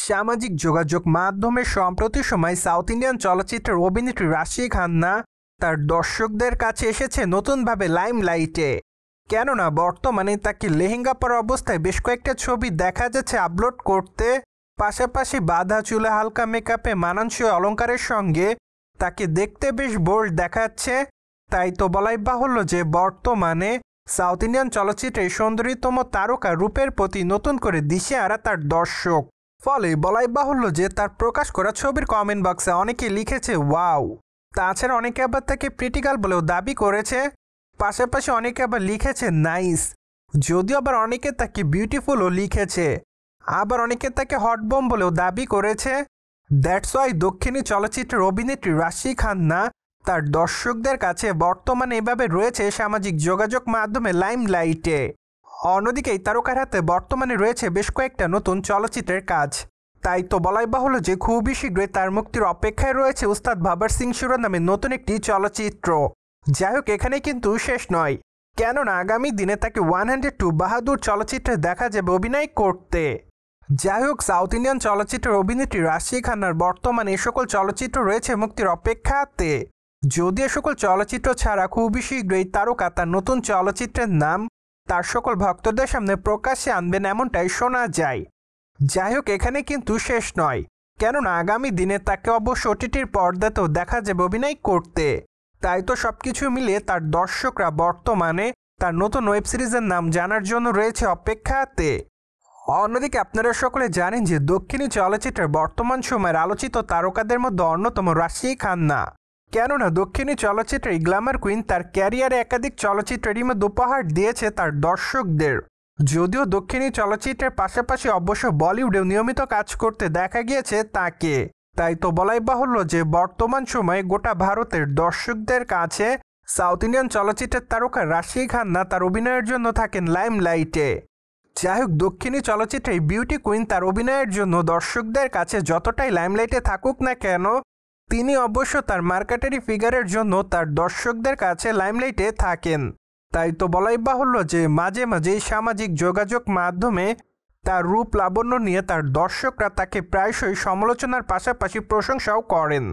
সামাজিক যোগাযোগ মাধ্যমে সম্প্রতি সময় সাউথ ইন্ডিয়ান চলচ্চিত্রের অভিনেত্রী রাশি খান্না তার দর্শকদের কাছে এসেছে নতুনভাবে লাইমলাইটে। কেননা বর্তমানে তাকে লেহেঙ্গা পরা অবস্থায় বেশ কয়েকটা ছবি দেখা যাচ্ছে আপলোড করতে, পাশাপাশি বাঁধা চুলে হালকা মেকআপে মানানসই অলঙ্কারের সঙ্গে তাকে দেখতে বেশ বোল্ড দেখাচ্ছে। তাই তো বলাই বাহুল্য যে বর্তমানে সাউথ ইন্ডিয়ান চলচ্চিত্রের সুন্দরীতম তারকা রূপের প্রতি নতুন করে দিশেহারা তার দর্শক। ফলে বলাই বাহুল্য যে তার প্রকাশ করা ছবির কমেন্ট বক্সে অনেকে লিখেছে ওয়াও। তাছাড়া অনেকে আবার তাকে প্রিটিগাল বলেও দাবি করেছে, পাশাপাশি অনেকে আবার লিখেছে নাইস। যদিও আবার অনেকে তাকে বিউটিফুলও লিখেছে, আবার অনেকে তাকে হটবম বলেও দাবি করেছে। দ্যাটস ওয়াই দক্ষিণী চলচ্চিত্রের অভিনেত্রী রাশি খান্না তার দর্শকদের কাছে বর্তমানে এভাবে রয়েছে সামাজিক যোগাযোগ মাধ্যমে লাইমলাইটে। অন্যদিকে এই তারকার হাতে বর্তমানে রয়েছে বেশ কয়েকটা নতুন চলচ্চিত্রের কাজ। তাই তো বলাই বাহুল্য যে খুবই শীঘ্রই তার মুক্তির অপেক্ষায় রয়েছে উস্তাদ বাবর সিং সুরা নামে নতুন একটি চলচ্চিত্র। যাই হোক, এখানে কিন্তু শেষ নয়, কেননা আগামী দিনে তাকে 102 বাহাদুর চলচ্চিত্রে দেখা যাবে অভিনয় করতে। যাই হোক, সাউথ ইন্ডিয়ান চলচ্চিত্রের অভিনেত্রী রাশি খান্নার বর্তমানে এ সকল চলচ্চিত্র রয়েছে মুক্তির অপেক্ষাতে। যদি এ সকল চলচ্চিত্র ছাড়া খুবই শীঘ্রই তারকা তার নতুন চলচ্চিত্রের নাম তার সকল ভক্তদের সামনে প্রকাশ্যে আনবেন এমনটাই শোনা যায়। যাই হোক, এখানে কিন্তু শেষ নয়, কেননা আগামী দিনে তাকে অবশ্য ওটিটির পর্দাতেও দেখা যাবে অভিনয় করতে। তাই তো সবকিছু মিলিয়ে তার দর্শকরা বর্তমানে তার নতুন ওয়েব সিরিজের নাম জানার জন্য রয়েছে অপেক্ষাতে। অন্যদিকে আপনারা সকলে জানেন যে দক্ষিণী চলচ্চিত্রের বর্তমান সময়ের আলোচিত তারকাদের মধ্যে অন্যতম রাশি খান্না। কেননা দক্ষিণী চলচ্চিত্রের গ্ল্যামার কুইন তার ক্যারিয়ারে একাধিক চলচ্চিত্রেরই মধ্যে উপহার দিয়েছে তার দর্শকদের। যদিও দক্ষিণী চলচ্চিত্রের পাশাপাশি অবশ্য বলিউডেও নিয়মিত কাজ করতে দেখা গিয়েছে তাকে। তাই তো বলাই বাহুল্য যে বর্তমান সময়ে গোটা ভারতের দর্শকদের কাছে সাউথ ইন্ডিয়ান চলচ্চিত্রের তারকা রাশি খান্না তার অভিনয়ের জন্য থাকেন লাইমলাইটে। যাই হোক, দক্ষিণী চলচ্চিত্রে বিউটি কুইন তার অভিনয়ের জন্য দর্শকদের কাছে যতটাই লাইমলাইটে থাকুক না কেন, তিনি অবশ্য তার মার্কেটারি ফিগারের জন্য তার দর্শকদের কাছে লাইমলাইটে থাকেন। তাই তো বলাই বাহুল্য যে মাঝে মাঝে সামাজিক যোগাযোগ মাধ্যমে তার রূপ লাবণ্য নিয়ে তার দর্শকরা তাকে প্রায়শই সমালোচনার পাশাপাশি প্রশংসাও করেন।